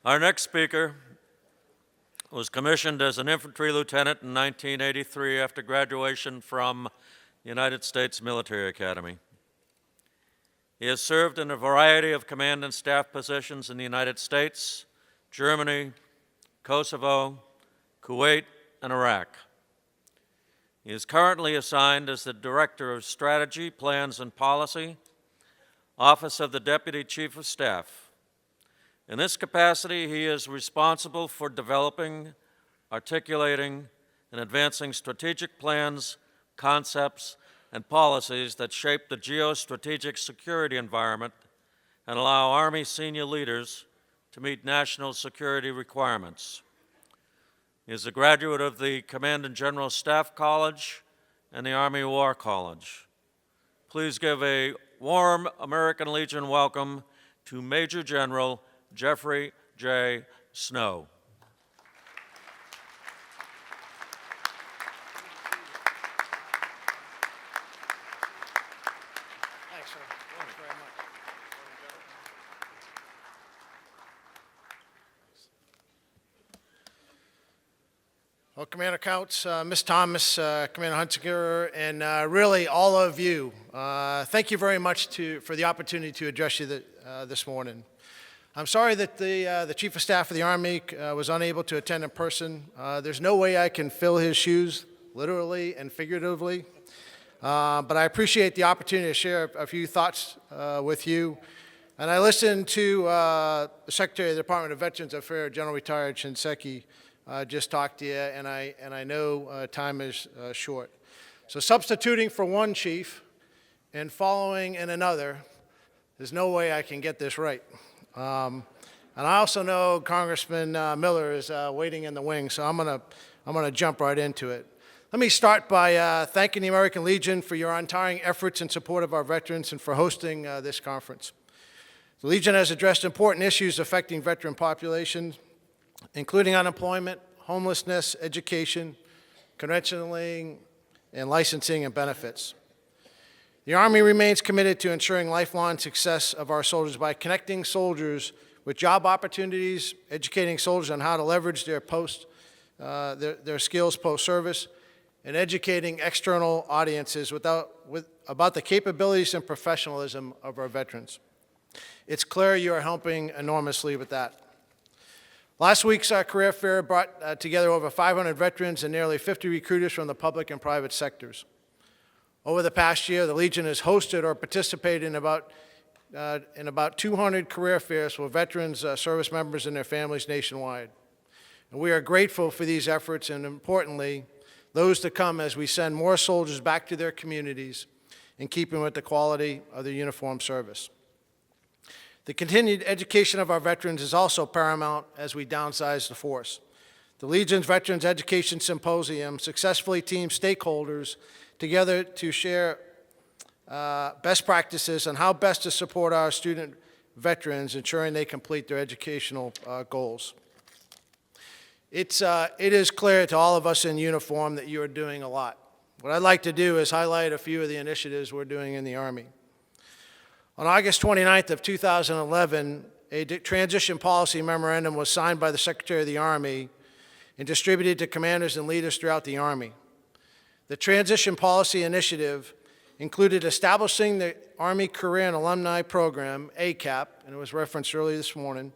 Our next speaker was commissioned as an infantry lieutenant in 1983 after graduation from the United States Military Academy. He has served in a variety of command and staff positions in the United States, Germany, Kosovo, Kuwait, and Iraq. He is currently assigned as the Director of Strategy, Plans, and Policy, Office of the Deputy Chief of Staff. In this capacity, he is responsible for developing, articulating, and advancing strategic plans, concepts, and policies that shape the geostrategic security environment and allow Army senior leaders to meet national security requirements. He is a graduate of the Command and General Staff College and the Army War College. Please give a warm American Legion welcome to Major General Jeffrey J. Snow. Thanks, sir. Thanks very much. Well, Commander Couts, Ms. Thomas, Commander Hunsinger, and really all of you, thank you very much for the opportunity to address you this morning. I'm sorry that the Chief of Staff of the Army was unable to attend in person. There's no way I can fill his shoes, literally and figuratively, but I appreciate the opportunity to share a few thoughts with you. And I listened to the Secretary of the Department of Veterans Affairs, General Retired Shinseki, just talk to you, and I know time is short. So substituting for one chief and following in another, there's no way I can get this right. And I also know Congressman Miller is waiting in the wings, so I'm gonna jump right into it. Let me start by thanking the American Legion for your untiring efforts in support of our veterans and for hosting this conference. The Legion has addressed important issues affecting veteran populations, including unemployment, homelessness, education, credentialing, and licensing and benefits. The Army remains committed to ensuring lifelong success of our soldiers by connecting soldiers with job opportunities, educating soldiers on how to leverage their skills post-service, and educating external audiences about the capabilities and professionalism of our veterans. It's clear you are helping enormously with that. Last week's career fair brought together over 500 veterans and nearly 50 recruiters from the public and private sectors. Over the past year, the Legion has hosted or participated in about 200 career fairs for veterans, service members, and their families nationwide. And we are grateful for these efforts and, importantly, those to come as we send more soldiers back to their communities in keeping with the quality of their uniformed service. The continued education of our veterans is also paramount as we downsize the force. The Legion's Veterans Education Symposium successfully teamed stakeholders together to share best practices on how best to support our student veterans, ensuring they complete their educational goals. It is clear to all of us in uniform that you are doing a lot. What I'd like to do is highlight a few of the initiatives we're doing in the Army. On August 29th of 2011, a transition policy memorandum was signed by the Secretary of the Army and distributed to commanders and leaders throughout the Army. The Transition Policy Initiative included establishing the Army Career and Alumni Program, ACAP, and it was referenced earlier this morning,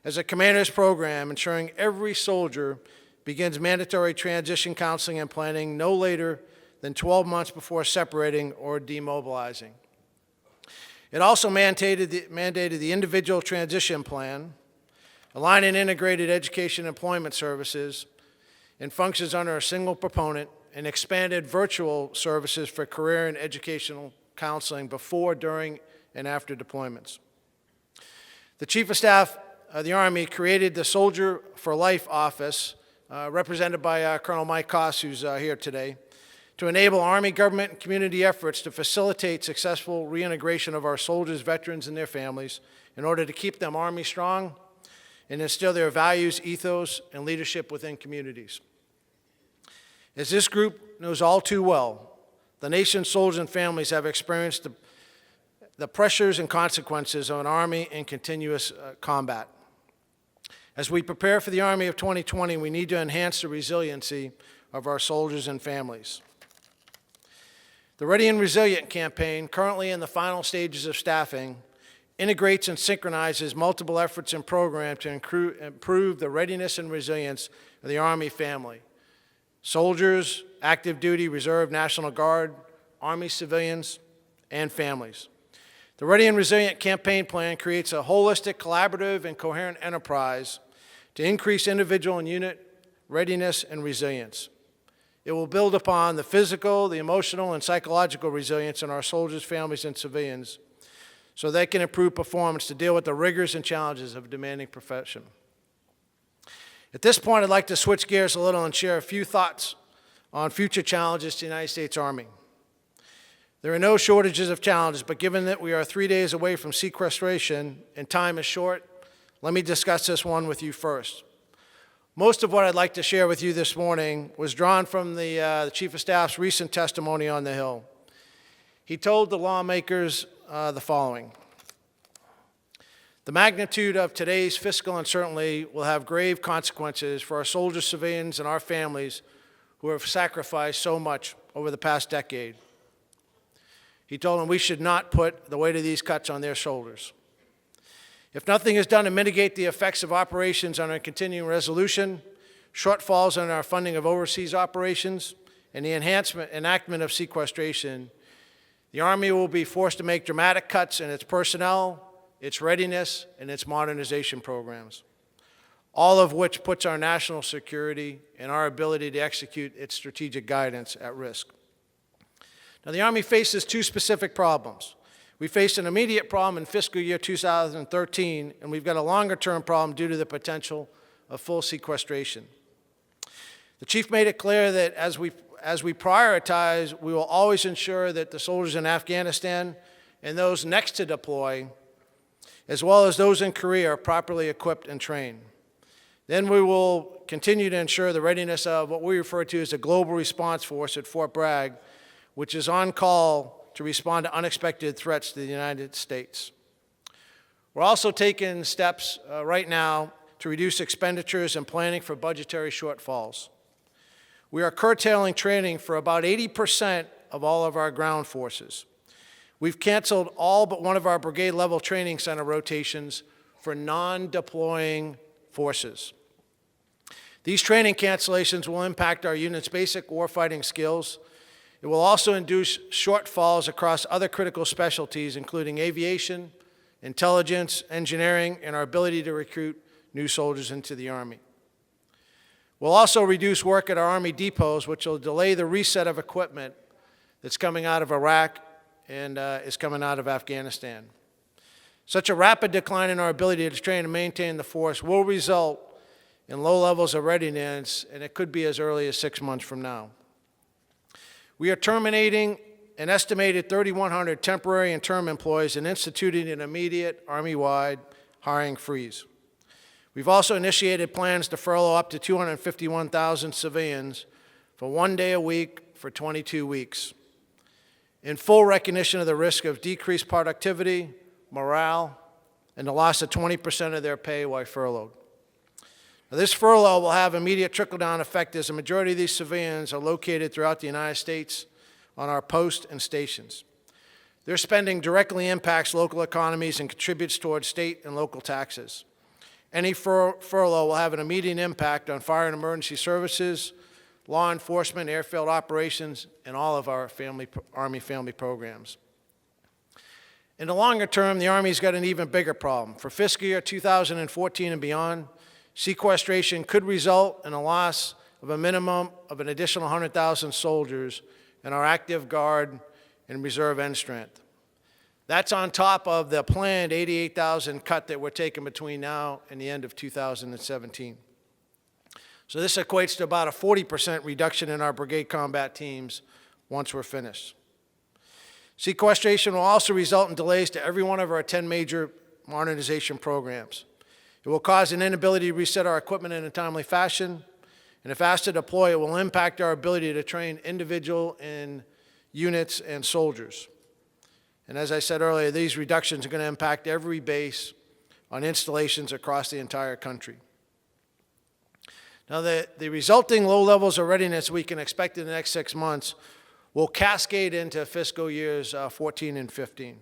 as a commander's program ensuring every soldier begins mandatory transition counseling and planning no later than 12 months before separating or demobilizing. It also mandated the individual transition plan, aligning integrated education and employment services, and functions under a single proponent, and expanded virtual services for career and educational counseling before, during, and after deployments. The Chief of Staff of the Army created the Soldier for Life Office, represented by Colonel Mike Koss, who's here today, to enable Army, government, and community efforts to facilitate successful reintegration of our soldiers, veterans, and their families in order to keep them Army strong and instill their values, ethos, and leadership within communities. As this group knows all too well, the nation's soldiers and families have experienced the pressures and consequences of an Army in continuous combat. As we prepare for the Army of 2020, we need to enhance the resiliency of our soldiers and families. The Ready and Resilient campaign, currently in the final stages of staffing, integrates and synchronizes multiple efforts and programs to improve the readiness and resilience of the Army family. Soldiers, active duty, reserve, National Guard, Army civilians, and families. The Ready and Resilient campaign plan creates a holistic, collaborative, and coherent enterprise to increase individual and unit readiness and resilience. It will build upon the physical, the emotional, and psychological resilience in our soldiers, families, and civilians so they can improve performance to deal with the rigors and challenges of a demanding profession. At this point, I'd like to switch gears a little and share a few thoughts on future challenges to the United States Army. There are no shortages of challenges, but given that we are 3 days away from sequestration and time is short, let me discuss this one with you first. Most of what I'd like to share with you this morning was drawn from the Chief of Staff's recent testimony on the Hill. He told the lawmakers the following. The magnitude of today's fiscal uncertainty will have grave consequences for our soldiers, civilians, and our families who have sacrificed so much over the past decade. He told them we should not put the weight of these cuts on their shoulders. If nothing is done to mitigate the effects of operations on our continuing resolution, shortfalls in our funding of overseas operations, and the enactment of sequestration, the Army will be forced to make dramatic cuts in its personnel, its readiness, and its modernization programs, all of which puts our national security and our ability to execute its strategic guidance at risk. Now, the Army faces two specific problems. We face an immediate problem in fiscal year 2013, and we've got a longer-term problem due to the potential of full sequestration. The Chief made it clear that as we prioritize, we will always ensure that the soldiers in Afghanistan and those next to deploy, as well as those in Korea, are properly equipped and trained. Then we will continue to ensure the readiness of what we refer to as a Global Response Force at Fort Bragg, which is on call to respond to unexpected threats to the United States. We're also taking steps right now to reduce expenditures and planning for budgetary shortfalls. We are curtailing training for about 80% of all of our ground forces. We've canceled all but one of our brigade-level training center rotations for non-deploying forces. These training cancellations will impact our unit's basic warfighting skills. It will also induce shortfalls across other critical specialties, including aviation, intelligence, engineering, and our ability to recruit new soldiers into the Army. We'll also reduce work at our Army depots, which will delay the reset of equipment that's coming out of Iraq and is coming out of Afghanistan. Such a rapid decline in our ability to train and maintain the force will result in low levels of readiness, and it could be as early as 6 months from now. We are terminating an estimated 3,100 temporary and term employees and instituting an immediate Army-wide hiring freeze. We've also initiated plans to furlough up to 251,000 civilians for 1 day a week for 22 weeks, in full recognition of the risk of decreased productivity, morale, and the loss of 20% of their pay while furloughed. Now, this furlough will have immediate trickle-down effect as the majority of these civilians are located throughout the United States on our posts and stations. Their spending directly impacts local economies and contributes towards state and local taxes. Any furlough will have an immediate impact on fire and emergency services, law enforcement, airfield operations, and all of our Army family programs. In the longer term, the Army's got an even bigger problem. For fiscal year 2014 and beyond, sequestration could result in a loss of a minimum of an additional 100,000 soldiers in our active guard and reserve end strength. That's on top of the planned 88,000 cut that we're taking between now and the end of 2017. So this equates to about a 40% reduction in our brigade combat teams once we're finished. Sequestration will also result in delays to every one of our 10 major modernization programs. It will cause an inability to reset our equipment in a timely fashion, and if asked to deploy, it will impact our ability to train individual and units and soldiers. And as I said earlier, these reductions are going to impact every base on installations across the entire country. Now, the resulting low levels of readiness we can expect in the next 6 months will cascade into fiscal years 14 and 15.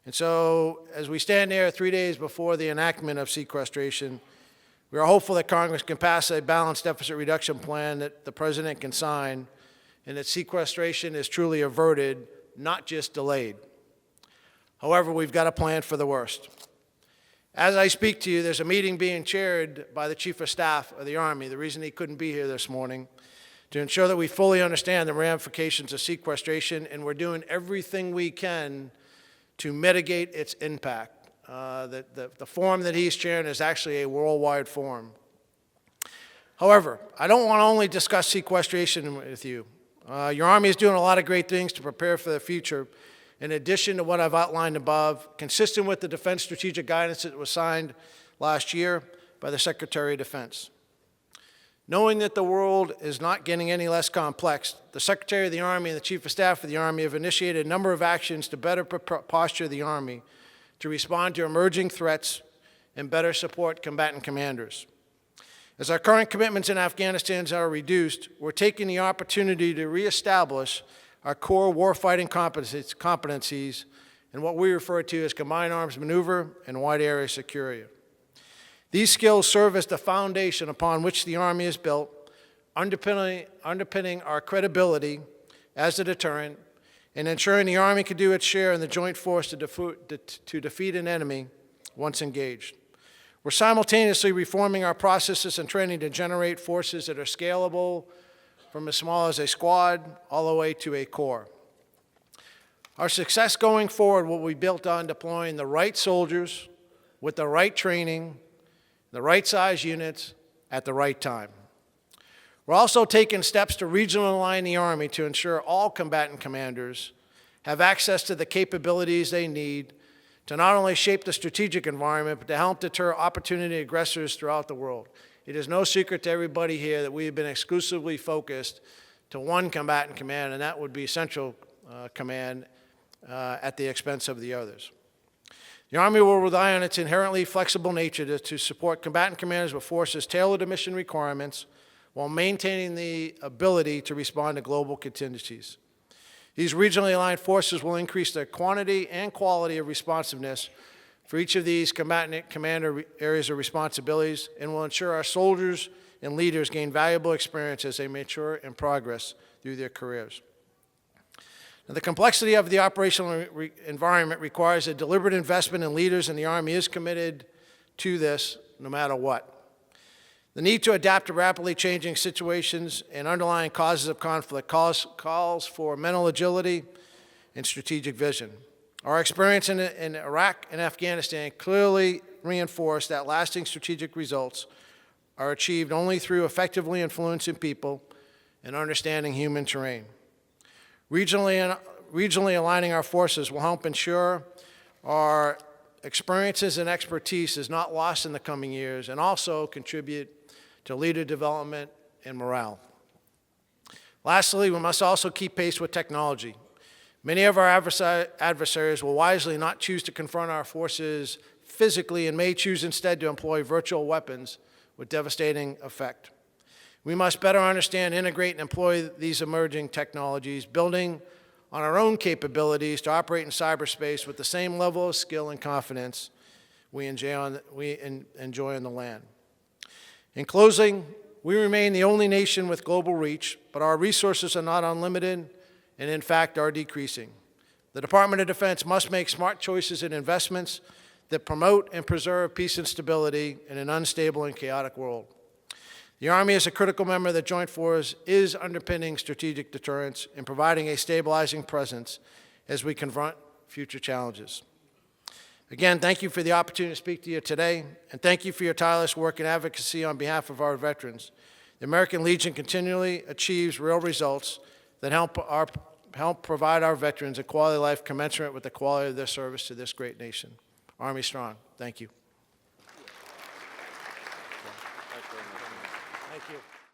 And so, as we stand there 3 days before the enactment of sequestration, we are hopeful that Congress can pass a balanced deficit reduction plan that the President can sign, and that sequestration is truly averted, not just delayed. However, we've got to plan for the worst. As I speak to you, there's a meeting being chaired by the Chief of Staff of the Army, the reason he couldn't be here this morning, to ensure that we fully understand the ramifications of sequestration, and we're doing everything we can to mitigate its impact. The forum that he's chairing is actually a worldwide forum. However, I don't want to only discuss sequestration with you. Your Army is doing a lot of great things to prepare for the future, in addition to what I've outlined above, consistent with the Defense Strategic Guidance that was signed last year by the Secretary of Defense. Knowing that the world is not getting any less complex, the Secretary of the Army and the Chief of Staff of the Army have initiated a number of actions to better posture the Army to respond to emerging threats and better support combatant commanders. As our current commitments in Afghanistan are reduced, we're taking the opportunity to reestablish our core warfighting competencies and what we refer to as combined arms maneuver and wide area security. These skills serve as the foundation upon which the Army is built, underpinning our credibility as a deterrent and ensuring the Army can do its share in the joint force to defeat an enemy once engaged. We're simultaneously reforming our processes and training to generate forces that are scalable from as small as a squad all the way to a corps. Our success going forward will be built on deploying the right soldiers with the right training, the right size units at the right time. We're also taking steps to regionally align the Army to ensure all combatant commanders have access to the capabilities they need to not only shape the strategic environment, but to help deter opportunity aggressors throughout the world. It is no secret to everybody here that we have been exclusively focused to one combatant command, and that would be Central Command at the expense of the others. The Army will rely on its inherently flexible nature to support combatant commanders with forces tailored to mission requirements while maintaining the ability to respond to global contingencies. These regionally aligned forces will increase their quantity and quality of responsiveness for each of these combatant commander areas of responsibilities, and will ensure our soldiers and leaders gain valuable experience as they mature and progress through their careers. Now, the complexity of the operational environment requires a deliberate investment in leaders, and the Army is committed to this no matter what. The need to adapt to rapidly changing situations and underlying causes of conflict calls for mental agility and strategic vision. Our experience in Iraq and Afghanistan clearly reinforced that lasting strategic results are achieved only through effectively influencing people and understanding human terrain. Regionally aligning our forces will help ensure our experiences and expertise is not lost in the coming years, and also contribute to leader development and morale. Lastly, we must also keep pace with technology. Many of our adversaries will wisely not choose to confront our forces physically and may choose instead to employ virtual weapons with devastating effect. We must better understand, integrate, and employ these emerging technologies, building on our own capabilities to operate in cyberspace with the same level of skill and confidence we enjoy on the land. In closing, we remain the only nation with global reach, but our resources are not unlimited and, in fact, are decreasing. The Department of Defense must make smart choices and investments that promote and preserve peace and stability in an unstable and chaotic world. The Army, as a critical member of the Joint Force, is underpinning strategic deterrence and providing a stabilizing presence as we confront future challenges. Again, thank you for the opportunity to speak to you today, and thank you for your tireless work and advocacy on behalf of our veterans. The American Legion continually achieves real results that help provide our veterans a quality of life commensurate with the quality of their service to this great nation. Army strong. Thank you.